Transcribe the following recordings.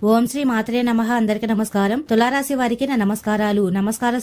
ఓం శ్రీ మాత్రే నమః. అందరికి నమస్కారం. తులారాశి వారికి నా నమస్కారాలు. నమస్కారం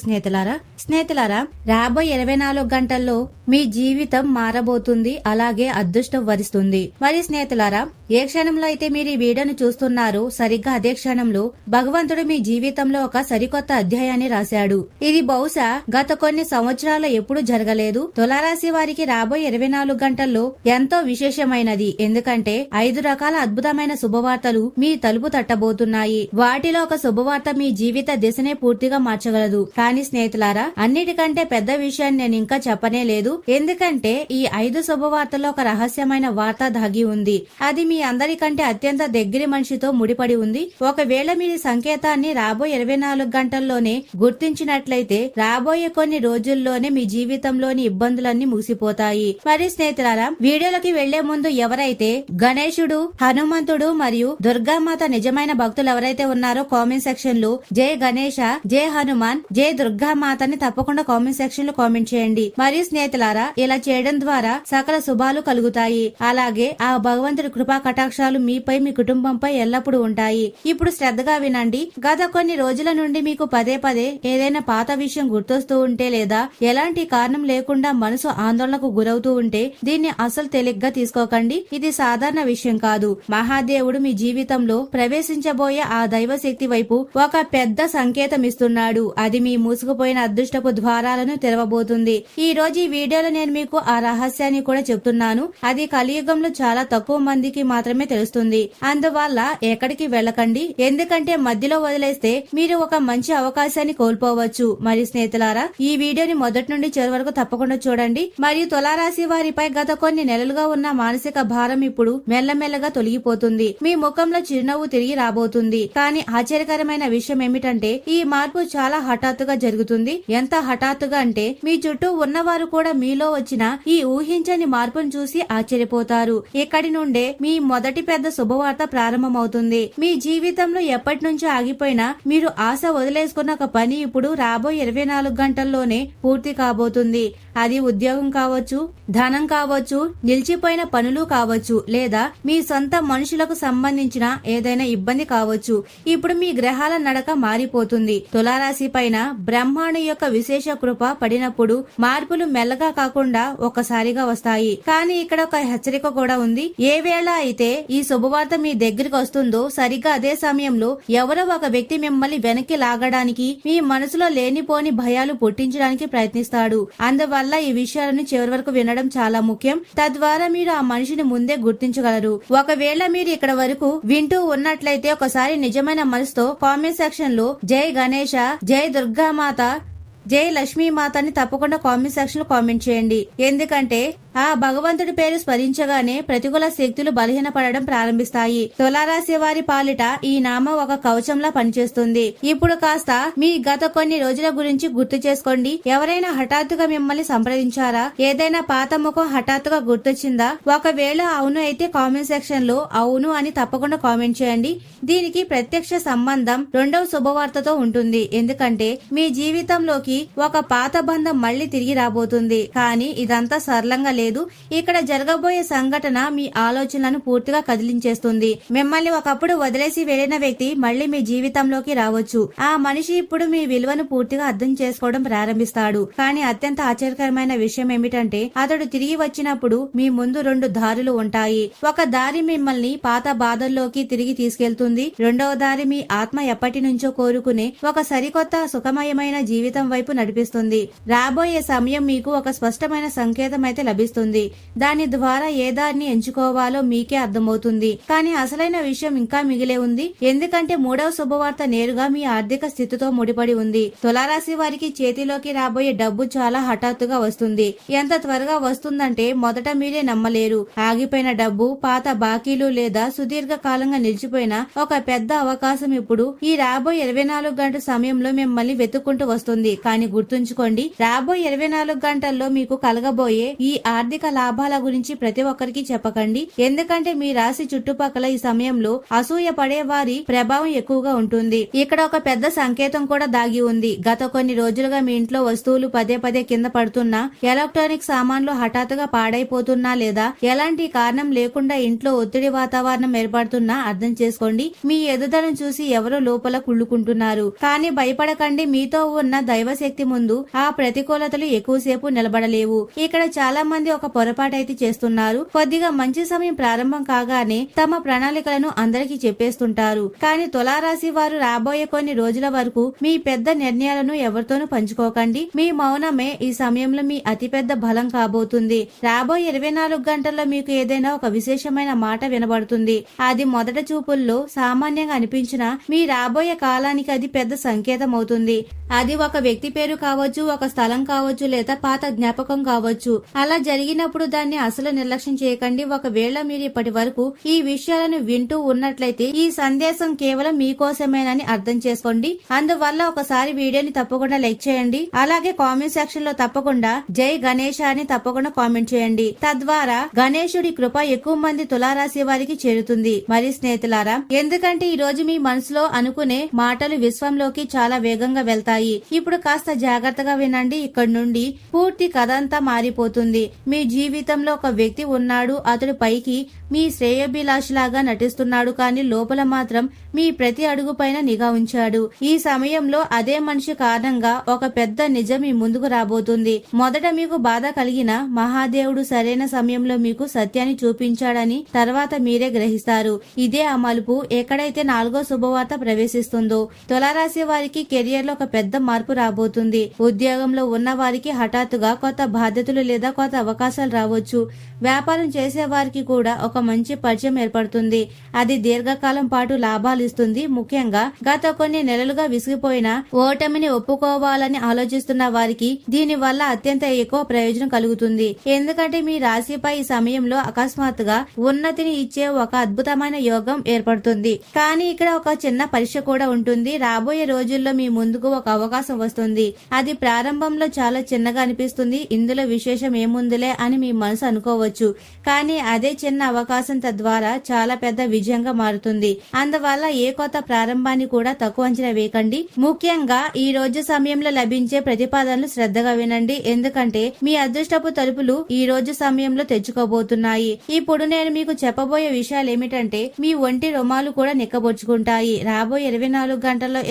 స్నేహితులారా, రాబోయే 24 గంటల్లో మీ జీవితం మారబోతుంది, అలాగే అదృష్టం వరిస్తుంది. మరి స్నేహితులారా, ఏ క్షణంలో అయితే మీరు ఈ వీడియోను చూస్తున్నారో సరిగ్గా అదే క్షణంలో భగవంతుడు మీ జీవితంలో ఒక సరికొత్త అధ్యాయాన్ని రాశాడు. ఇది బహుశా గత కొన్ని సంవత్సరాలు ఎప్పుడూ జరగలేదు. తులారాశి వారికి రాబోయే 24 గంటల్లో ఎంతో విశేషమైనది. ఎందుకంటే 5 రకాల అద్భుతమైన శుభవార్తలు మీ తలుపు తట్టబోతున్నాయి. వాటిలో ఒక శుభవార్త మీ జీవిత దిశనే పూర్తిగా మార్చగలదు. కానీ స్నేహితులారా, అన్నిటికంటే పెద్ద విషయాన్ని నేను ఇంకా చెప్పనే లేదు. ఎందుకంటే ఈ 5 శుభవార్తల్లో ఒక రహస్యమైన వార్త దాగి ఉంది. అది మీ అందరికంటే అత్యంత దగ్గరి మనిషితో ముడిపడి ఉంది. ఒకవేళ మీరు సంకేతాన్ని రాబోయే 24 గంటల్లోనే గుర్తించినట్లయితే రాబోయే కొన్ని రోజుల్లోనే మీ జీవితంలోని ఇబ్బందులన్నీ ముగిసిపోతాయి. మరి స్నేహితులారా, వీడియోలోకి వెళ్లే ముందు ఎవరైతే గణేశుడు, హనుమంతుడు మరియు దుర్గామాత నిజమైన భక్తులు ఎవరైతే ఉన్నారో కామెంట్ సెక్షన్ లో జై గణేశ, జై హనుమాన్, జై దుర్గామాతని తప్పకుండా కామెంట్ సెక్షన్ లో కామెంట్ చేయండి. మరియు స్నేహితులారా, ఇలా చేయడం ద్వారా సకల శుభాలు కలుగుతాయి. అలాగే ఆ భగవంతుడి కృపా కటాక్షాలు మీపై, మీ కుటుంబంపై ఎల్లప్పుడూ ఉంటాయి. ఇప్పుడు శ్రద్ధగా వినండి. గత కొన్ని రోజుల నుండి మీకు పదే పదే ఏదైనా పాత విషయం గుర్తొస్తూ ఉంటే, లేదా ఎలాంటి కారణం లేకుండా మనసు ఆందోళనకు గురవుతూ ఉంటే దీన్ని అసలు తేలిగ్గా తీసుకోకండి. ఇది సాధారణ విషయం కాదు. మహాదేవుడు మీ జీవితంలో ప్రవేశించబోయే ఆ దైవ శక్తి వైపు ఒక పెద్ద సంకేతం ఇస్తున్నాడు. అది మీ మూసుకుపోయిన అదృష్టపు ద్వారాలను తెరవబోతుంది. ఈ రోజు ఈ వీడియోలో నేను మీకు ఆ రహస్యాన్ని కూడా చెప్తున్నాను. అది కలియుగంలో చాలా తక్కువ మందికి మాత్రమే తెలుస్తుంది. అందువల్ల ఎక్కడికి వెళ్ళకండి. ఎందుకంటే మధ్యలో వదిలేస్తే మీరు ఒక మంచి అవకాశాన్ని కోల్పోవచ్చు. మరి స్నేహితులారా, ఈ వీడియోని మొదటి నుండి చివరి వరకు తప్పకుండా చూడండి. మరియు తులారాశి వారిపై గత కొన్ని నెలలుగా ఉన్న మానసిక భారం ఇప్పుడు మెల్లమెల్లగా తొలగిపోతుంది. మీ ముఖంలో చిరునవ్వు తిరిగి రాబోతుంది. కానీ ఆశ్చర్యకరమైన విషయం ఏమిటంటే ఈ మార్పు చాలా హఠాత్తుగా జరుగుతుంది. ఎంత హఠాత్తుగా అంటే మీ చుట్టూ ఉన్నవారు కూడా మీలో వచ్చిన ఈ ఊహించని మార్పును చూసి ఆశ్చర్యపోతారు. ఇక్కడి నుండే మీ మొదటి పెద్ద శుభవార్త ప్రారంభమవుతుంది. మీ జీవితంలో ఎప్పటి నుంచో ఆగిపోయినా మీరు ఆశ వదిలేసుకున్న ఒక పని ఇప్పుడు రాబోయే 24 గంటల్లోనే పూర్తి కాబోతుంది. అది ఉద్యోగం కావచ్చు, ధనం కావచ్చు, నిలిచిపోయిన పనులు కావచ్చు, లేదా మీ సొంత మనుషులకు సంబంధించిన ఏదైనా ఇబ్బంది కావచ్చు. ఇప్పుడు మీ గ్రహాల నడక మారిపోతుంది. తులారాశి పైన బ్రహ్మాండు యొక్క విశేష కృప పడినప్పుడు మార్పులు మెల్లగా కాకుండా ఒక్కసారిగా వస్తాయి. కానీ ఇక్కడ ఒక హెచ్చరిక కూడా ఉంది. ఏ వేళ అయితే ఈ శుభవార్త మీ దగ్గరికి వస్తుందో సరిగ్గా అదే సమయంలో ఎవరో ఒక వ్యక్తి మిమ్మల్ని వెనక్కి లాగడానికి, మీ మనసులో లేనిపోని భయాలు పుట్టించడానికి ప్రయత్నిస్తాడు. అందువల్ల ఈ విషయాలను చివరి వరకు వినడం చాలా ముఖ్యం. తద్వారా మీరు ఆ మనిషిని ముందే గుర్తించగలరు. ఒకవేళ మీరు ఇక్కడ వరకు వింటూ ఉన్నట్లయితే ఒకసారి నిజమైన మనసుతో కామెంట్ సెక్షన్ లో జై గణేశ, జై దుర్గామాత, జై లక్ష్మీమాతని తప్పకుండా కామెంట్ సెక్షన్ లో కామెంట్ చేయండి. ఎందుకంటే ఆ భగవంతుడి పేరు స్మరించగానే ప్రతికూల శక్తులు బలహీనపడడం ప్రారంభిస్తాయి. తులారాశి వారి పాలిట ఈ నామం ఒక కవచంలా పనిచేస్తుంది. ఇప్పుడు కాస్త మీ గత కొన్ని రోజుల గురించి గుర్తు చేసుకోండి. ఎవరైనా హఠాత్తుగా మిమ్మల్ని సంప్రదించారా? ఏదైనా పాత ముఖం హఠాత్తుగా గుర్తొచ్చిందా? ఒకవేళ అవును అయితే కామెంట్ సెక్షన్ లో అవును అని తప్పకుండా కామెంట్ చేయండి. దీనికి ప్రత్యక్ష సంబంధం రెండవ శుభవార్తతో ఉంటుంది. ఎందుకంటే మీ జీవితంలోకి ఒక పాత బంధం మళ్లీ తిరిగి రాబోతుంది. కానీ ఇదంతా సరళంగా లేదు. ఇక్కడ జరగబోయే సంఘటన మీ ఆలోచనలను పూర్తిగా కదిలించేస్తుంది. మిమ్మల్ని ఒకప్పుడు వదిలేసి వెళ్లిన వ్యక్తి మళ్లీ మీ జీవితంలోకి రావచ్చు. ఆ మనిషి ఇప్పుడు మీ విలువను పూర్తిగా అర్థం చేసుకోవడం ప్రారంభిస్తాడు. కానీ అత్యంత ఆశ్చర్యకరమైన విషయం ఏమిటంటే అతడు తిరిగి వచ్చినప్పుడు మీ ముందు 2 దారులు ఉంటాయి. ఒక దారి మిమ్మల్ని పాత బాధల్లోకి తిరిగి తీసుకెళ్తుంది. రెండవ దారి మీ ఆత్మ ఎప్పటి నుంచో కోరుకునే ఒక సరికొత్త సుఖమయమైన జీవితం వైపు నడిపిస్తుంది. రాబోయే సమయం మీకు ఒక స్పష్టమైన సంకేతం అయితే లభిస్తుంది. దాని ద్వారా ఏ దారిని ఎంచుకోవాలో మీకే అర్థమవుతుంది. కానీ అసలైన విషయం ఇంకా మిగిలే ఉంది. ఎందుకంటే 3వ శుభవార్త నేరుగా మీ ఆర్థిక స్థితితో ముడిపడి ఉంది. తులారాశి వారికి చేతిలోకి రాబోయే డబ్బు చాలా హఠాత్తుగా వస్తుంది. ఎంత త్వరగా వస్తుందంటే మొదట మీరే నమ్మలేరు. ఆగిపోయిన డబ్బు, పాత బాకీలు లేదా సుదీర్ఘ కాలంగా నిలిచిపోయిన ఒక పెద్ద అవకాశం ఇప్పుడు ఈ రాబోయే 24 గంటల సమయంలో మిమ్మల్ని వెతుక్కుంటూ వస్తుంది. కానీ గుర్తుంచుకోండి, రాబోయే 24 గంటల్లో మీకు కలగబోయే ఈ ఆర్థిక ఆర్థిక లాభాల గురించి ప్రతి ఒక్కరికి చెప్పకండి. ఎందుకంటే మీ రాశి చుట్టుపక్కల ఈ సమయంలో అసూయ పడే వారి ప్రభావం ఎక్కువగా ఉంటుంది. ఇక్కడ ఒక పెద్ద సంకేతం కూడా దాగి ఉంది. గత కొన్ని రోజులుగా మీ ఇంట్లో వస్తువులు పదే పదే కింద పడుతున్నా, ఎలక్ట్రానిక్ సామాన్లు హఠాత్తుగా పాడైపోతున్నా లేదా ఎలాంటి కారణం లేకుండా ఇంట్లో ఒత్తిడి వాతావరణం ఏర్పడుతున్నా అర్థం చేసుకోండి. మీ ఎదుగుదలను చూసి ఎవరో లోపల కుళ్ళుకుంటున్నారు. కానీ భయపడకండి. మీతో ఉన్న దైవశక్తి ముందు ఆ ప్రతికూలతలు ఎక్కువసేపు నిలబడలేవు. ఇక్కడ చాలా మంది ఒక పొరపాటు అయితే చేస్తున్నారు. కొద్దిగా మంచి సమయం ప్రారంభం కాగానే తమ ప్రణాళికలను అందరికీ చెప్పేస్తుంటారు. కానీ తులారాశి వారు రాబోయే కొన్ని రోజుల వరకు మీ పెద్ద నిర్ణయాలను ఎవరితోనూ పంచుకోకండి. మీ మౌనమే ఈ సమయంలో మీ అతిపెద్ద బలం కాబోతుంది. రాబోయే 24 గంటల్లో మీకు ఏదైనా ఒక విశేషమైన మాట వినబడుతుంది. అది మొదట చూపుల్లో సామాన్యంగా అనిపించినా మీ రాబోయే కాలానికి అది పెద్ద సంకేతం అవుతుంది. అది ఒక వ్యక్తి పేరు కావచ్చు, ఒక స్థలం కావచ్చు, లేదా పాత జ్ఞాపకం కావచ్చు. అలా జరిగినప్పుడు దాన్ని అసలు నిర్లక్ష్యం చేయకండి. ఒకవేళ మీరు ఇప్పటి వరకు ఈ విషయాలను వింటూ ఉన్నట్లయితే ఈ సందేశం కేవలం మీకోసమేనని అర్థం చేసుకోండి. అందువల్ల ఒకసారి వీడియోని తప్పకుండా లైక్ చేయండి. అలాగే కామెంట్ సెక్షన్ లో తప్పకుండా జై గణేష అని తప్పకుండా కామెంట్ చేయండి. తద్వారా గణేశుడి కృప ఎక్కువ మంది తులారాశి వారికి చేరుతుంది. మరి స్నేహితులారా, ఎందుకంటే ఈ రోజు మీ మనసులో అనుకునే మాటలు విశ్వంలోకి చాలా వేగంగా వెళ్తాయి. ఇప్పుడు కాస్త జాగ్రత్తగా వినండి. ఇక్కడి నుండి పూర్తి కథ అంతా మారిపోతుంది. మీ జీవితంలో ఒక వ్యక్తి ఉన్నాడు. అతడు పైకి మీ శ్రేయోభిలాషిలాగా నటిస్తున్నాడు, కానీ లోపల మాత్రం మీ ప్రతి అడుగు పైన నిఘా ఉంచాడు. ఈ సమయంలో అదే మనిషి కారణంగా ఒక పెద్ద నిజం మీ ముందుకు రాబోతుంది. మొదట మీకు బాధ కలిగిన మహాదేవుడు సరైన సమయంలో మీకు సత్యాన్ని చూపించాడని తర్వాత మీరే గ్రహిస్తారు. ఇదే ఆ మలుపు. ఎక్కడైతే 4వ శుభవార్త ప్రవేశిస్తుందో తులారాశి వారికి కెరియర్ లో ఒక పెద్ద మార్పు రాబోతుంది. ఉద్యోగంలో ఉన్న వారికి హఠాత్తుగా కొత్త బాధ్యతలు లేదా కొత్త అవకాశాలు రావచ్చు. వ్యాపారం చేసే వారికి కూడా ఒక మంచి పరిచయం ఏర్పడుతుంది. అది దీర్ఘకాలం పాటు లాభాలు ఇస్తుంది. ముఖ్యంగా గత కొన్ని నెలలుగా విసిగిపోయిన ఓటమిని ఒప్పుకోవాలని ఆలోచిస్తున్న వారికి దీని వల్ల అత్యంత ఎక్కువ ప్రయోజనం కలుగుతుంది. ఎందుకంటే మీ రాశిపై ఈ సమయంలో అకస్మాత్తుగా ఉన్నతిని ఇచ్చే ఒక అద్భుతమైన యోగం ఏర్పడుతుంది. కానీ ఇక్కడ ఒక చిన్న పరీక్ష కూడా ఉంటుంది. రాబోయే రోజుల్లో మీ ముందుకు ఒక అవకాశం వస్తుంది. అది ప్రారంభంలో చాలా చిన్నగా అనిపిస్తుంది. ఇందులో విశేషం ఏముందిలే అని మీ మనసు అనుకోవచ్చు. కానీ అదే చిన్న అవకాశం తద్వారా చాలా పెద్ద విజయంగా మారుతుంది. అందువల్ల ఏ కొత్త ప్రారంభాన్ని కూడా తక్కువ అంచనా వేయకండి. ముఖ్యంగా ఈ రోజు సమయంలో లభించే ప్రతిపాదనలు శ్రద్ధగా వినండి. ఎందుకంటే మీ అదృష్టపు తలుపులు ఈ రోజు సమయంలో తెచ్చుకోబోతున్నాయి. ఇప్పుడు నేను మీకు చెప్పబోయే విషయాలు ఏమిటంటే మీ ఒంటి రుమాలు కూడా నిక్కబొచ్చుకుంటాయి. రాబోయే 24 గంటల్లో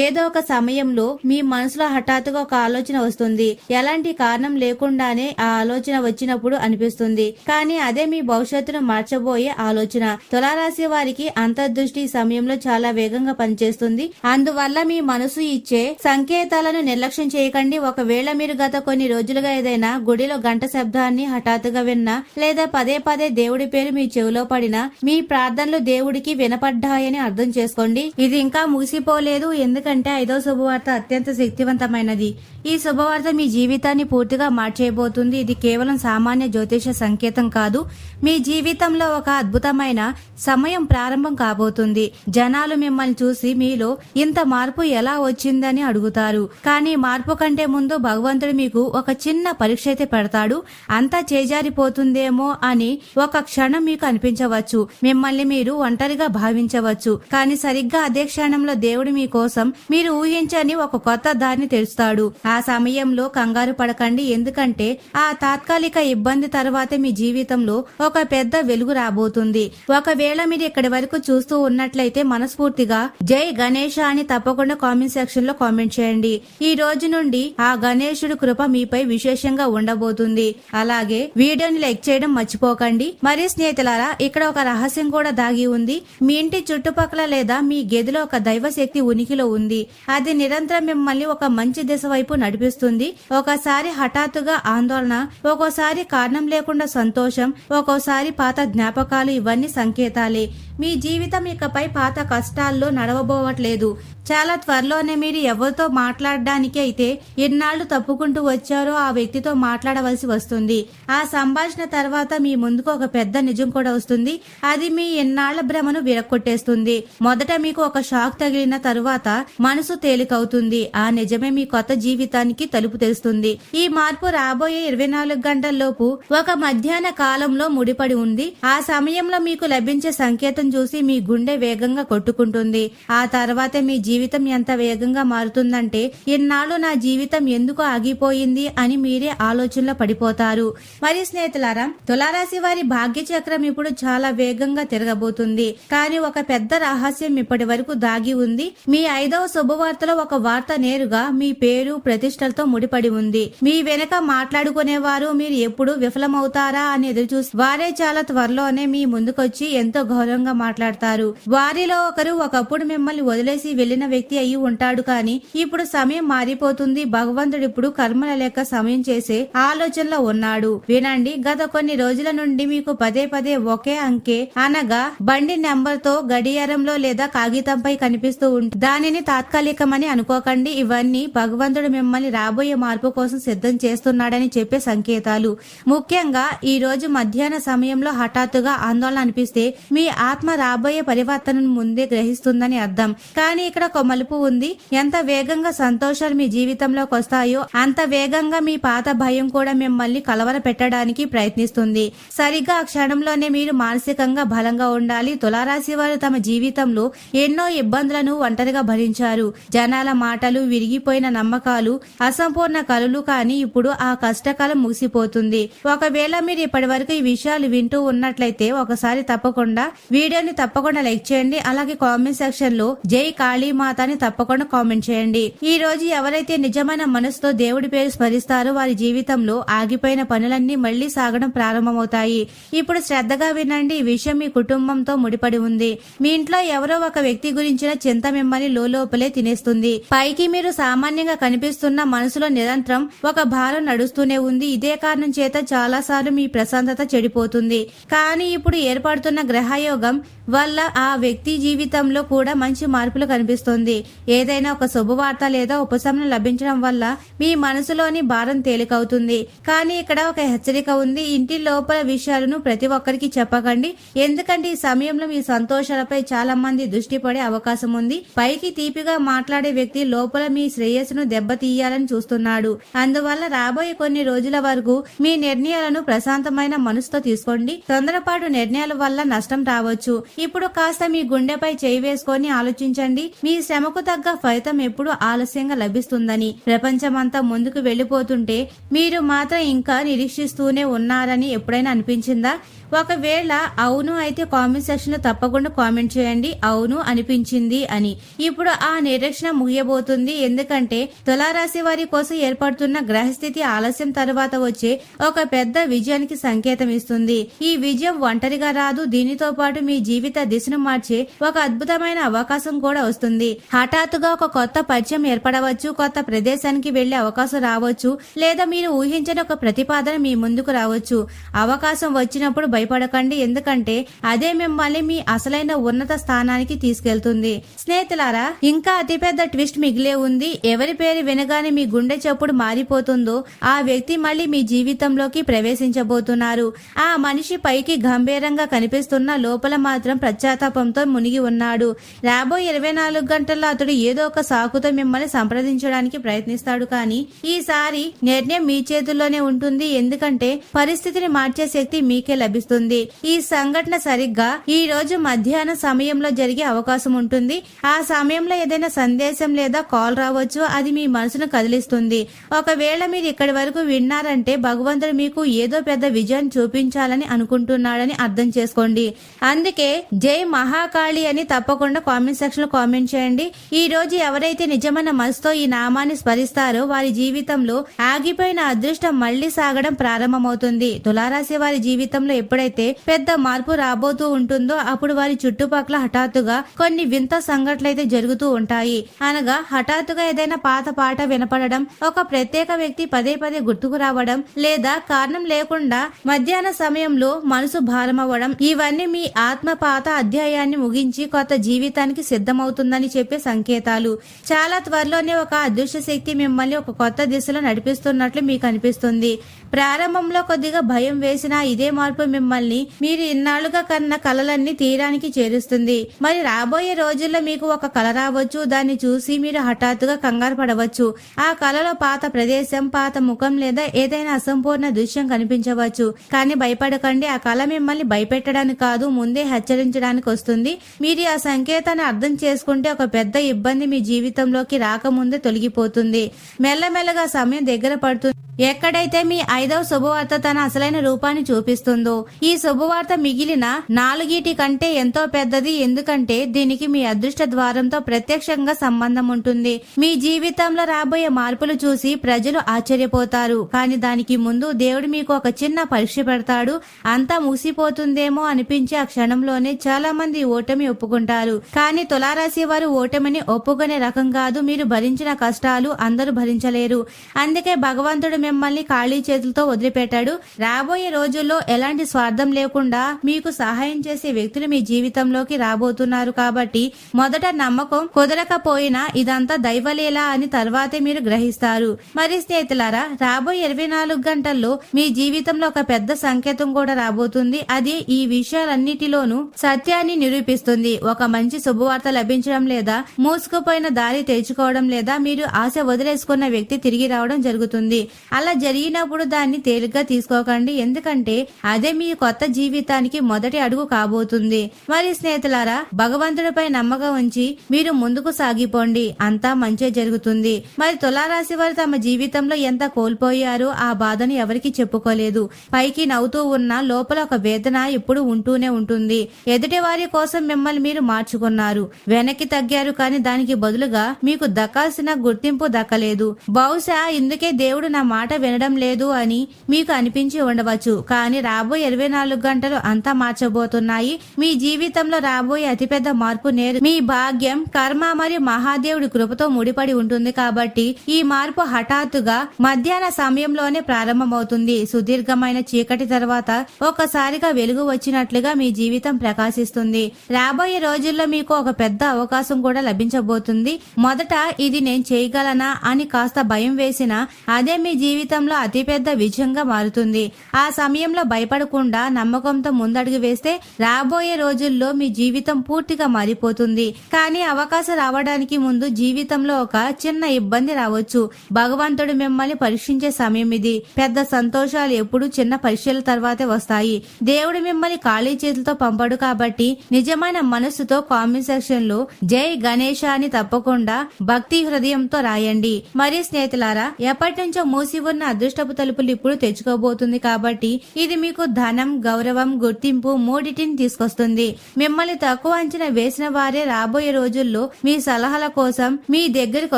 ఏదో ఒక సమయంలో మీ మనసులో హఠాత్తుగా ఒక ఆలోచన వస్తుంది. ఎలాంటి కారణం లేకుండానే ఆ ఆలోచన వచ్చినప్పుడు అనిపిస్తుంది. కానీ అదే మీ భవిష్యత్తును మార్చబోయే ఆలోచన. తులారాశి వారికి అంతర్దృష్టి ఈ సమయంలో చాలా వేగంగా పనిచేస్తుంది. అందువల్ల మీ మనసు ఇచ్చే సంకేతాలను నిర్లక్ష్యం చేయకండి. ఒకవేళ మీరు గత కొన్ని రోజులుగా ఏదైనా గుడిలో గంట శబ్దాన్ని హఠాత్తుగా విన్నా, లేదా పదే పదే దేవుడి పేరు మీ చెవిలో పడినా, మీ ప్రార్థనలు దేవుడికి వినపడ్డాయని అర్థం చేసుకోండి. ఇది ఇంకా ముగిసిపోలేదు. ఎందుకంటే 5వ శుభవార్త అత్యంత శక్తివంతమైనది. ఈ శుభవార్త మీ జీవితాన్ని పూర్తిగా మార్చేయబోతుంది. ఇది కేవలం సామాన్య జ్యోతిష సంకేతం కాదు. మీ జీవితంలో ఒక అద్భుతమైన సమయం ప్రారంభం కాబోతుంది. జనాలు మిమ్మల్ని చూసి మీలో ఇంత మార్పు ఎలా వచ్చిందని అడుగుతారు. కానీ మార్పు కంటే ముందు భగవంతుడు మీకు ఒక చిన్న పరీక్ష అయితే పెడతాడు. అంతా చేజారిపోతుందేమో అని ఒక క్షణం మీకు అనిపించవచ్చు. మిమ్మల్ని మీరు ఒంటరిగా భావించవచ్చు. కానీ సరిగ్గా అదే క్షణంలో దేవుడు మీకోసం మీరు ఊహించని ఒక కొత్త దారిని తెరుస్తాడు. ఆ సమయంలో కంగారు పడకండి. ఎందుకంటే ఆ తాత్కాలిక ఇబ్బంది తర్వాత మీ జీవితంలో ఒక పెద్ద వెలుగు రాబోతుంది. ఒకవేళ మీరు ఇక్కడి వరకు చూస్తూ ఉన్నట్లయితే మనస్ఫూర్తిగా జై గణేష అని తప్పకుండా కామెంట్ సెక్షన్ లో కామెంట్ చేయండి. ఈ రోజు నుండి ఆ గణేశుడి కృప మీపై విశేషంగా ఉండబోతుంది. అలాగే వీడియోని లైక్ చేయడం మర్చిపోకండి. మరి స్నేహితులారా, ఇక్కడ ఒక రహస్యం కూడా దాగి ఉంది. మీ ఇంటి చుట్టుపక్కల లేదా మీ గదిలో ఒక దైవశక్తి ఉనికిలో ఉంది. అది నిరంతరం మిమ్మల్ని ఒక మంచి దిశ వైపు నడిపిస్తుంది. ఒకసారి హఠాత్తుగా ఆందోళన, ఒక్కోసారి కారణం లేకుండా సంతోషం, ఒక్కోసారి పాత జ్ఞాపకాలు. ఇవన్నీ సంకేతాలే. మీ జీవితం ఇకపై పాత కష్టాల్లో నడవబోవట్లేదు. చాలా త్వరలోనే మీరు ఎవరితో మాట్లాడడానికి అయితే ఎన్నాళ్లు తప్పుకుంటూ వచ్చారో ఆ వ్యక్తితో మాట్లాడవలసి వస్తుంది. ఆ సంభాషణ తర్వాత మీ ముందుకు ఒక పెద్ద నిజం కూడా వస్తుంది. అది మీ ఎన్నాళ్ల భ్రమను విరక్కొట్టేస్తుంది. మొదట మీకు ఒక షాక్ తగిలిన తరువాత మనసు తేలికవుతుంది. ఆ నిజమే మీ కొత్త జీవితానికి తలుపు తెరుస్తుంది. ఈ మార్పు రాబోయే 24 గంటల్లోపు ఒక మధ్యాహ్న కాలంలో ముడిపడి ఉంది. ఆ సమయంలో మీకు లభించే సంకేతం చూసి మీ గుండె వేగంగా కొట్టుకుంటుంది. ఆ తర్వాతే మీ జీవితం ఎంత వేగంగా మారుతుందంటే ఇన్నాళ్ళు నా జీవితం ఎందుకు ఆగిపోయింది అని మీరే ఆలోచనలో పడిపోతారు. మరి స్నేహితులారా, తులారాశి వారి భాగ్య చక్రం ఇప్పుడు చాలా వేగంగా తిరగబోతుంది. కానీ ఒక పెద్ద రహస్యం ఇప్పటి వరకు దాగి ఉంది. మీ 5వ శుభవార్తలో ఒక వార్త నేరుగా మీ పేరు ప్రతిష్టలతో ముడిపడి ఉంది. మీ వెనక మాట్లాడుకునేవారు మీరు ఎప్పుడు విఫలమవుతారా అని ఎదురుచూసి వారే చాలా త్వరలోనే మీ ముందుకొచ్చి ఎంతో గౌరవంగా మాట్లాడతారు. వారిలో ఒకరు ఒకప్పుడు మిమ్మల్ని వదిలేసి వెళ్లిన వ్యక్తి అయి ఉంటాడు. కానీ ఇప్పుడు సమయం మారిపోతుంది. భగవంతుడు ఇప్పుడు కర్మల లెక్క సమయం చేసే ఆలోచనలో ఉన్నాడు. వినండి, గత కొన్ని రోజుల నుండి మీకు పదే పదే ఒకే అంకె అనగా బండి నెంబర్ తో గడియారంలో లేదా కాగితంపై కనిపిస్తూ ఉంటుంది. దానిని తాత్కాలికమని అనుకోకండి. ఇవన్నీ భగవంతుడు మిమ్మల్ని రాబోయే మార్పు కోసం సిద్ధం చేస్తున్నాడని చెప్పే సంకేతాలు. ముఖ్యంగా ఈ రోజు మధ్యాహ్న సమయంలో హఠాత్తుగా ఆందోళన అనిపిస్తే మీ ఆత్మ రాబోయే పరివర్తనను ముందే గ్రహిస్తుందని అర్థం. కానీ ఇక్కడ ఒక మలుపు ఉంది. ఎంత వేగంగా సంతోషాలు మీ జీవితంలోకి వస్తాయో అంత వేగంగా మీ పాత భయం కూడా మిమ్మల్ని కలవర పెట్టడానికి ప్రయత్నిస్తుంది. సరిగ్గా ఆ క్షణంలోనే మీరు మానసికంగా బలంగా ఉండాలి. తులారాశి వారు తమ జీవితంలో ఎన్నో ఇబ్బందులను ఒంటరిగా భరించారు. జనాల మాటలు, విరిగిపోయిన నమ్మకాలు, అసంపూర్ణ కలలు. కానీ ఇప్పుడు ఆ కష్టకాలం ముగిసిపోతుంది. ఒకవేళ మీరు ఇప్పటి వరకు ఈ విషయాలు వింటూ ఉన్నట్లయితే ఒకసారి తప్పకుండా వీడియోని తప్పకుండా లైక్ చేయండి. అలాగే కామెంట్ సెక్షన్ లో జై కాళీమాత అని తప్పకుండా కామెంట్ చేయండి. ఈ రోజు ఎవరైతే నిజమైన మనసుతో దేవుడి పేరు స్మరిస్తారో వారి జీవితంలో ఆగిపోయిన పనులన్నీ మళ్లీ సాగడం ప్రారంభమవుతాయి. ఇప్పుడు శ్రద్ధగా వినండి. ఈ విషయం మీ కుటుంబంతో ముడిపడి ఉంది. మీ ఇంట్లో ఎవరో ఒక వ్యక్తి గురించిన చింత మిమ్మల్ని లోపలే తినేస్తుంది. పైకి మీరు సామాన్యంగా కనిపిస్తున్న మనసులో నిరంతరం ఒక భారం నడుస్తూనే ఉంది. ఇదే కారణం చేత చాలా సార్లు మీ ప్రశాంతత చెడిపోతుంది. కానీ ఇప్పుడు ఏర్పడుతున్న గ్రహయోగం వల్ల ఆ వ్యక్తి జీవితంలో కూడా మంచి మార్పులు కనిపిస్తుంది. ఏదైనా ఒక శుభవార్త లేదా ఉపశమనం లభించడం వల్ల మీ మనసులోని భారం తేలికవుతుంది. కానీ ఇక్కడ ఒక హెచ్చరిక ఉంది. ఇంటి లోపల విషయాలను ప్రతి ఒక్కరికి చెప్పకండి. ఎందుకంటే ఈ సమయంలో మీ సంతోషాలపై చాలా మంది దృష్టి పడే అవకాశం ఉంది. పైకి తీపిగా మాట్లాడే వ్యక్తి లోపల మీ శ్రేయస్సును దెబ్బతీయాలని చూస్తున్నాడు. అందువల్ల రాబోయే కొన్ని రోజుల వరకు మీ నిర్ణయాలను ప్రశాంతమైన మనసుతో తీసుకోండి. తొందరపాటు నిర్ణయాల వల్ల నష్టం రావచ్చు. ఇప్పుడు కాస్త మీ గుండెపై చేయి వేసుకొని ఆలోచించండి. మీ శ్రమకు తగ్గ ఫలితం ఎప్పుడు ఆలస్యంగా లభిస్తుందని. ప్రపంచమంతా ముందుకు వెళ్లిపోతుంటే మీరు మాత్రం ఇంకా నిరీక్షిస్తూనే ఉన్నారని ఎప్పుడైనా అనిపించిందా? ఒకవేళ అవును అయితే కామెంట్ సెక్షన్ లో తప్పకుండా కామెంట్ చేయండి అవును అనిపించింది అని. ఇప్పుడు ఆ నిరీక్షణ ముగియబోతుంది. ఎందుకంటే తులారాశి వారి కోసం ఏర్పడుతున్న గ్రహస్థితి ఆలస్యం తర్వాత వచ్చే ఒక పెద్ద విజయానికి సంకేతం ఇస్తుంది. ఈ విజయం ఒంటరిగా రాదు. దీనితో పాటు మీ జీవిత దిశను మార్చే ఒక అద్భుతమైన అవకాశం కూడా వస్తుంది. హఠాత్తుగా ఒక కొత్త పరిచయం ఏర్పడవచ్చు. కొత్త ప్రదేశానికి వెళ్లే అవకాశం రావచ్చు. లేదా మీరు ఊహించని ఒక ప్రతిపాదన మీ ముందుకు రావచ్చు. అవకాశం వచ్చినప్పుడు భయపడకండి. ఎందుకంటే అదే మిమ్మల్ని మీ అసలైన ఉన్నత స్థానానికి తీసుకెళ్తుంది. స్నేహితులారా, ఇంకా అతిపెద్ద ట్విస్ట్ మిగిలే ఉంది. ఎవరి పేరు వినగానే మీ గుండె చప్పుడు మారిపోతుందో ఆ వ్యక్తి మళ్ళీ మీ జీవితంలోకి ప్రవేశించబోతున్నారు. ఆ మనిషి పైకి గంభీరంగా కనిపిస్తున్న లోపల మాత్రం పశ్చాత్తాపంతో మునిగి ఉన్నాడు. రాబోయే 24 గంటల్లో అతడు ఏదో ఒక సాకుతో మిమ్మల్ని సంప్రదించడానికి ప్రయత్నిస్తాడు. కానీ ఈసారి నిర్ణయం మీ చేతుల్లోనే ఉంటుంది. ఎందుకంటే పరిస్థితిని మార్చే శక్తి మీకే లభిస్తుంది. ఈ సంఘటన సరిగ్గా ఈ రోజు మధ్యాహ్న సమయంలో జరిగే అవకాశం ఉంటుంది. ఆ సమయంలో ఏదైనా సందేశం లేదా కాల్ రావచ్చు. అది మీ మనసును కదిలిస్తుంది. ఒకవేళ మీరు ఇక్కడి వరకు విన్నారంటే భగవంతుడు మీకు ఏదో పెద్ద విజయాన్ని చూపించాలని అనుకుంటున్నాడని అర్థం చేసుకోండి. అందుకే జై మహాకాళి అని తప్పకుండా కామెంట్ సెక్షన్ లో కామెంట్ చేయండి. ఈ రోజు ఎవరైతే నిజమైన మనసుతో ఈ నామాన్ని స్మరిస్తారో వారి జీవితంలో ఆగిపోయిన అదృష్టం మళ్లీ సాగడం ప్రారంభమవుతుంది. తులారాశి వారి జీవితంలో ఎప్పుడైతే పెద్ద మార్పు రాబోతూ ఉంటుందో అప్పుడు వారి చుట్టుపక్కల హఠాత్తుగా కొన్ని వింత సంఘటనలైతే జరుగుతూ ఉంటాయి. అనగా హఠాత్తుగా ఏదైనా పాత పాట వినపడడం, ఒక ప్రత్యేక వ్యక్తి పదే పదే గుర్తుకు రావడం, లేదా కారణం లేకుండా మధ్యాహ్న సమయంలో మనసు భారమవ్వడం. ఇవన్నీ మీ ఆత్మ పాత అధ్యాయాన్ని ముగించి కొత్త జీవితానికి సిద్ధమవుతుందని చెప్పే సంకేతాలు. చాలా త్వరలోనే ఒక అదృశ్య శక్తి మిమ్మల్ని ఒక కొత్త దిశలో నడిపిస్తున్నట్లు మీకు అనిపిస్తుంది. ప్రారంభంలో కొద్దిగా భయం వేసినా ఇదే మార్పు మిమ్మల్ని మీరు ఇన్నాళ్లుగా కన్న కలలన్నీ తీరానికి చేరుస్తుంది. మరి రాబోయే రోజుల్లో మీకు ఒక కల రావచ్చు. దాన్ని చూసి మీరు హఠాత్తుగా కంగారు పడవచ్చు. ఆ కలలో పాత ప్రదేశం, పాత ముఖం లేదా ఏదైనా ఏదైనా అసంపూర్ణ దృశ్యం కనిపించవచ్చు. కానీ భయపడకండి, ఆ కళ మిమ్మల్ని భయపెట్టడానికి కాదు, ముందే హెచ్చరించడానికి వస్తుంది. మీరు ఆ సంకేతాన్ని అర్థం చేసుకుంటే ఒక పెద్ద ఇబ్బంది మీ జీవితంలోకి రాకముందే తొలగిపోతుంది. మెల్లమెల్లగా సమయం దగ్గర పడుతుంది. ఎక్కడైతే మీ 5వ శుభవార్త తన అసలైన రూపాన్ని చూపిస్తుందో, ఈ శుభవార్త మిగిలిన 4 కంటే ఎంతో పెద్దది. ఎందుకంటే దీనికి మీ అదృష్ట ద్వారంతో ప్రత్యక్షంగా సంబంధం ఉంటుంది. మీ జీవితంలో రాబోయే మార్పులు చూసి ప్రజలు ఆశ్చర్యపోతారు. కానీ దానికి ముందు దేవుడు మీకు ఒక చిన్న పరీక్ష పెడతాడు. అంతా ముగిసిపోతుందేమో అనిపించే ఆ క్షణంలోనే చాలా మంది ఓటమి ఒప్పుకుంటారు. కానీ తులారాశి వారు ఓటమిని ఒప్పుకునే రకం కాదు. మీరు భరించిన కష్టాలు అందరూ భరించలేరు. అందుకే భగవంతుడు మిమ్మల్ని ఖాళీ చేతులతో వదిలిపెట్టాడు. రాబోయే రోజుల్లో ఎలాంటి స్వార్థం లేకుండా మీకు సహాయం చేసే వ్యక్తులు మీ జీవితంలోకి రాబోతున్నారు. కాబట్టి మొదట నమ్మకం కుదరకపోయినా ఇదంతా దైవలీల అని తర్వాతే మీరు గ్రహిస్తారు. మరి స్నేహితులారా, రాబోయే 24 గంటల్లో మీ జీవితంలో ఒక పెద్ద సంకేతం కూడా రాబోతుంది. అది ఈ విషయాలన్నిటిలోనూ సత్యాన్ని నిరూపిస్తుంది. ఒక మంచి శుభవార్త లభించడం, లేదా మూసుకుపోయిన దారి తెరుచుకోవడం, లేదా మీరు ఆశ వదిలేసుకున్న వ్యక్తి తిరిగి రావడం జరుగుతుంది. అలా జరిగినప్పుడు దాన్ని తేలిగ్గా తీసుకోకండి. ఎందుకంటే అదే మీ కొత్త జీవితానికి మొదటి అడుగు కాబోతుంది. మరి స్నేహితులారా, భగవంతుడిపై నమ్మకం ఉంచి మీరు ముందుకు సాగిపోండి. అంతా మంచే జరుగుతుంది. మరి తులారాశి వారు తమ జీవితంలో ఎంత కోల్పోయారో ఆ బాధను ఎవరికి చెప్పుకోలేదు. పైకి నవ్వుతూ ఉన్న లోపల ఒక వేదన ఎప్పుడు ఉంటూనే ఉంటుంది. ఎదుటి వారి కోసం మిమ్మల్ని మీరు మార్చుకున్నారు, వెనక్కి తగ్గారు. కానీ దానికి బదులుగా మీకు దక్కాల్సిన గుర్తింపు దక్కలేదు. బహుశా ఇందుకే దేవుడు నా మాట వినడం లేదు అని మీకు అనిపించి ఉండవచ్చు. కానీ రాబోయే 24 గంటలు అంతా మార్చబోతున్నాయి. మీ జీవితంలో రాబోయే అతిపెద్ద మార్పు నేరు మీ భాగ్యం, కర్మ మరియు మహాదేవుడి కృపతో ముడిపడి ఉంటుంది. కాబట్టి ఈ మార్పు హఠాత్తుగా మధ్యాహ్న సమయంలోనే ప్రారంభమవుతుంది. సుదీర్ఘమైన చీకటి తర్వాత ఒక్కసారిగా వెలుగు వచ్చినట్లుగా మీ జీవితం ప్రకాశిస్తుంది. రాబోయే రోజుల్లో మీకు ఒక పెద్ద అవకాశం కూడా లభించబోతుంది. మొదట ఇది నేను చేయగలనా అని కాస్త భయం వేసినా అదే మీ జీవితంలో అతిపెద్ద విజయంగా మారుతుంది. ఆ సమయంలో భయపడకుండా నమ్మకంతో ముందడుగు వేస్తే రాబోయే రోజుల్లో మీ జీవితం పూర్తిగా మారిపోతుంది. కానీ అవకాశం రావడానికి ముందు జీవితంలో ఒక చిన్న ఇబ్బంది రావచ్చు. భగవంతుడు మిమ్మల్ని పరీక్షించే సమయం ఇది. పెద్ద సంతోషాలు ఎప్పుడు చిన్న పరీక్షల తర్వాతే వస్తాయి. దేవుడు మిమ్మల్ని ఖాళీ చేతులతో పంపడు. కాబట్టి నిజమైన మనసుతో కామెంట్ సెక్షన్ లో జై గణేశ అని తప్పకుండా భక్తి హృదయంతో రాయండి. మరి స్నేహితులారా, ఎప్పటి నుంచో మూసి ఉన్న అదృష్టపు తలుపులు ఇప్పుడు తెచ్చుకోబోతుంది. కాబట్టి ఇది మీకు ధనం, గౌరవం, గుర్తింపు మూడిటిని తీసుకొస్తుంది. మిమ్మల్ని తక్కువ అంచనా వేసిన వారే రాబోయే రోజుల్లో మీ సలహాల కోసం మీ దగ్గరికి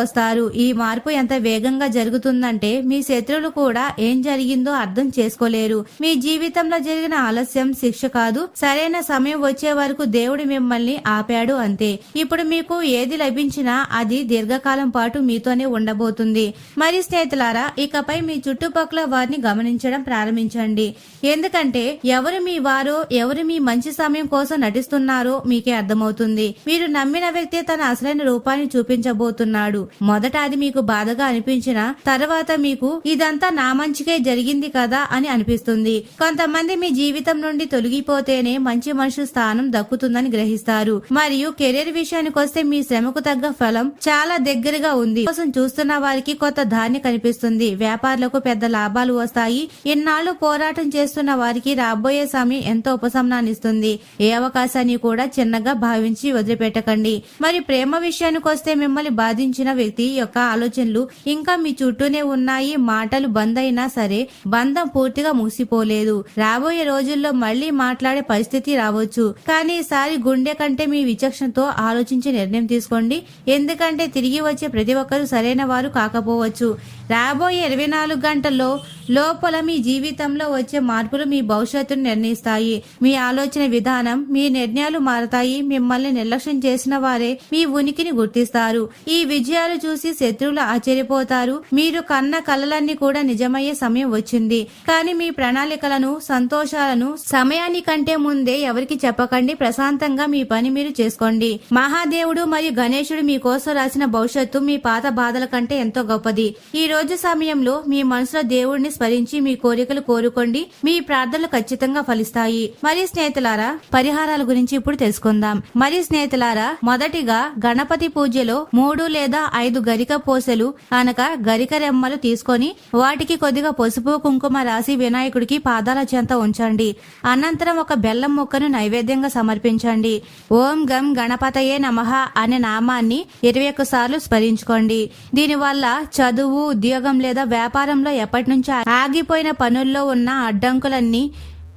వస్తారు. ఈ మార్పు ఎంత వేగంగా జరుగుతుందంటే మీ శత్రువులు కూడా ఏం జరిగిందో అర్థం చేసుకోలేరు. మీ జీవితంలో జరిగిన ఆలస్యం శిక్ష కాదు, సరైన సమయం వచ్చే వరకు దేవుడు మిమ్మల్ని ఆపాడు అంతే. ఇప్పుడు మీకు ఏది లభించినా అది దీర్ఘకాలం పాటు మీతోనే ఉండబోతుంది. మరి స్నేహితులారా, ఇకపై మీ చుట్టుపక్కల వారిని గమనించడం ప్రారంభించండి. ఎందుకంటే ఎవరు మీ వారో, ఎవరు మీ మంచి సమయం కోసం నటిస్తున్నారో మీకే అర్థమవుతుంది. మీరు నమ్మిన వ్యక్తి తన అసలైన రూపాన్ని చూపించబోతున్నాడు. మొదట అది మీకు బాధగా అనిపించిన తర్వాత మీకు ఇదంతా నా మంచికే జరిగింది కదా అని అనిపిస్తుంది. కొంతమంది మీ జీవితం నుండి తొలగిపోతేనే మంచి మనుషుల స్థానం దక్కుతుందని గ్రహిస్తారు. మరియు కెరీర్ విషయానికి వస్తే మీ శ్రమకు తగ్గ ఫలం చాలా దగ్గరగా ఉంది. కోసం చూస్తున్న వారికి కొత్త దారి కనిపిస్తుంది. వ్యాపారులకు పెద్ద లాభాలు వస్తాయి. ఇన్నాళ్లు పోరాటం చేస్తున్న వారికి రాబోయే సమయం ఎంతో ఉపశమనాన్నిస్తుంది. ఏ అవకాశాన్ని కూడా చిన్నగా భావించి వదిలిపెట్టకండి. మరి ప్రేమ విషయానికి వస్తే మిమ్మల్ని బాధించిన వ్యక్తి యొక్క ఆలోచనలు ఇంకా మీ చుట్టూనే ఉన్నాయి. మాటలు బంద్ అయినా సరే బంధం పూర్తిగా ముగిసిపోలేదు. రాబోయే రోజుల్లో మళ్లీ మాట్లాడే పరిస్థితి రావచ్చు. కానీ ఈసారి గుండె కంటే మీ విచక్షణతో ఆలోచించి నిర్ణయం తీసుకోండి. ఎందుకంటే తిరిగి వచ్చే ప్రతి ఒక్కరూ సరైన వారు కాకపోవచ్చు. రాబోయే 24 గంటల్లో లోపల మీ జీవితంలో వచ్చే మార్పులు మీ భవిష్యత్తును నిర్ణయిస్తాయి. మీ ఆలోచన విధానం, మీ నిర్ణయాలు మారతాయి. మిమ్మల్ని నిర్లక్ష్యం చేసిన వారే మీ ఉనికిని గుర్తిస్తారు. ఈ విజయాలు చూసి శత్రువులు ఆశ్చర్యపోతారు. మీరు కన్న కలలన్నీ కూడా నిజమయ్యే సమయం వచ్చింది. కానీ మీ ప్రణాళికలను, సంతోషాలను సమయానికంటే ముందే ఎవరికి చెప్పకండి. ప్రశాంతంగా మీ పని మీరు చేసుకోండి. మహాదేవుడు మరియు గణేశుడు మీకోసం రాసిన భవిష్యత్తు మీ పాత బాధల కంటే ఎంతో గొప్పది. ఈ రోజు సమయంలో మీ మనసులో దేవుడిని స్మరించి మీ కోరికలు కోరుకోండి. మీ ప్రార్థనలు ఖచ్చితంగా ఫలిస్తాయి. మరి స్నేహితులారా, పరిహారాల గురించి ఇప్పుడు తెలుసుకుందాం. మరి స్నేహితులారా, మొదటిగా గణపతి పూజలో 3 లేదా 5 గరిక పోసెలు అనగా గరిక రెమ్మలు తీసుకొని వాటికి కొద్దిగా పసుపు కుంకుమ రాసి వినాయకుడికి పాదాల చెంత ఉంచండి. అనంతరం ఒక బెల్లం ముక్కను నైవేద్యంగా సమర్పించండి. ఓం గం గణపతయే నమః అనే నామాన్ని 21 సార్లు స్మరించుకోండి. దీనివల్ల చదువు, ఉద్యోగం లేదా వ్యాపారంలో ఎప్పటి నుంచో ఆగిపోయిన పనుల్లో ఉన్న అడ్డంకులన్నీ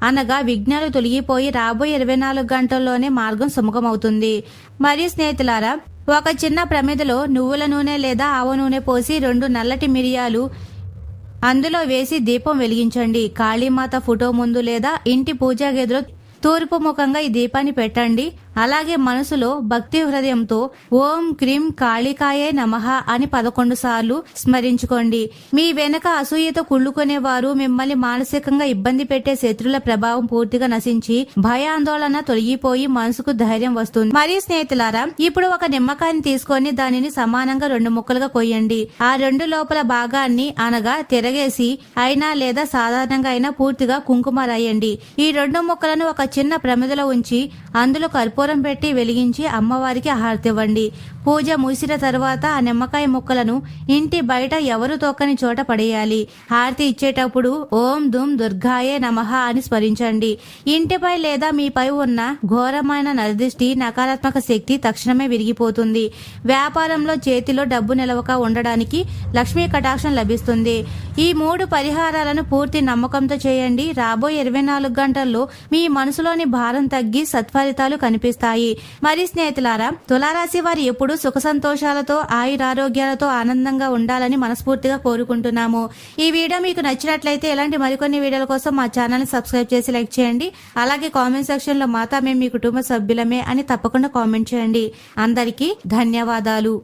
అనగా విఘ్నాలు తొలగిపోయి రాబోయే 24 గంటల్లోనే మార్గం సుముఖమవుతుంది. మరియు స్నేహితులారా, ఒక చిన్న ప్రమిదలో నువ్వుల నూనె లేదా ఆవ నూనె పోసి 2 నల్లటి మిరియాలు అందులో వేసి దీపం వెలిగించండి. కాళీమాత ఫోటో ముందు లేదా ఇంటి పూజా గదిలో తూర్పు ముఖంగా ఈ దీపాన్ని పెట్టండి. అలాగే మనసులో భక్తి హృదయంతో ఓం క్రీం కాళికాయే నమః అని 11 సార్లు స్మరించుకోండి. మీ వెనక అసూయతో కుళ్ళుకునేవారు, మిమ్మల్ని మానసికంగా ఇబ్బంది పెట్టే శత్రుల ప్రభావం పూర్తిగా నశించి భయాందోళన తొలగిపోయి మనసుకు ధైర్యం వస్తుంది. మరియు స్నేహితులారా, ఇప్పుడు ఒక నిమ్మకాయని తీసుకొని దానిని సమానంగా 2 ముక్కలుగా కొయ్యండి. ఆ 2 లోపల భాగాన్ని అనగా తిరగేసి అయినా లేదా సాధారణంగా అయినా పూర్తిగా కుంకుమ రాయండి. ఈ 2 ముక్కలను ఒక చిన్న ప్రమిదలో ఉంచి అందులో కర్పూరం పెట్టి వెలిగించి అమ్మవారికి హారతివ్వండి. పూజ ముగిసిన తర్వాత ఆ నిమ్మకాయ ముక్కలను ఇంటి బయట ఎవరు తొక్కని చోట పడేయాలి. హారతి ఇచ్చేటప్పుడు ఓం దుమ్ దుర్గాయే నమః అని స్మరించండి. ఇంటిపై లేదా మీపై ఉన్న ఘోరమైన నరదిష్టి, నకారాత్మక శక్తి తక్షణమే విరిగిపోతుంది. వ్యాపారంలో చేతిలో డబ్బు నిలవక ఉండడానికి లక్ష్మీ కటాక్షం లభిస్తుంది. ఈ 3 పరిహారాలను పూర్తి నమ్మకంతో చేయండి. రాబోయే 24 గంటల్లో మీ మనసులోని భారం తగ్గి సత్ఫలితాలు కనిపిస్తాయి. మరి స్నేహితులారా, తులారాశి వారు ఎప్పుడు సుఖ సంతోషాలతో ఆయురారోగ్యాలతో ఆనందంగా ఉండాలని మనస్ఫూర్తిగా కోరుకుంటున్నాము. ఈ వీడియో మీకు నచ్చినట్లయితే ఇలాంటి మరికొన్ని వీడియోల కోసం మా ఛానల్ ని సబ్స్క్రైబ్ చేసి లైక్ చేయండి. అలాగే కామెంట్ సెక్షన్ లో మాతా మేము మీ కుటుంబ సభ్యులమే అని తప్పకుండా కామెంట్ చేయండి. అందరికీ ధన్యవాదాలు.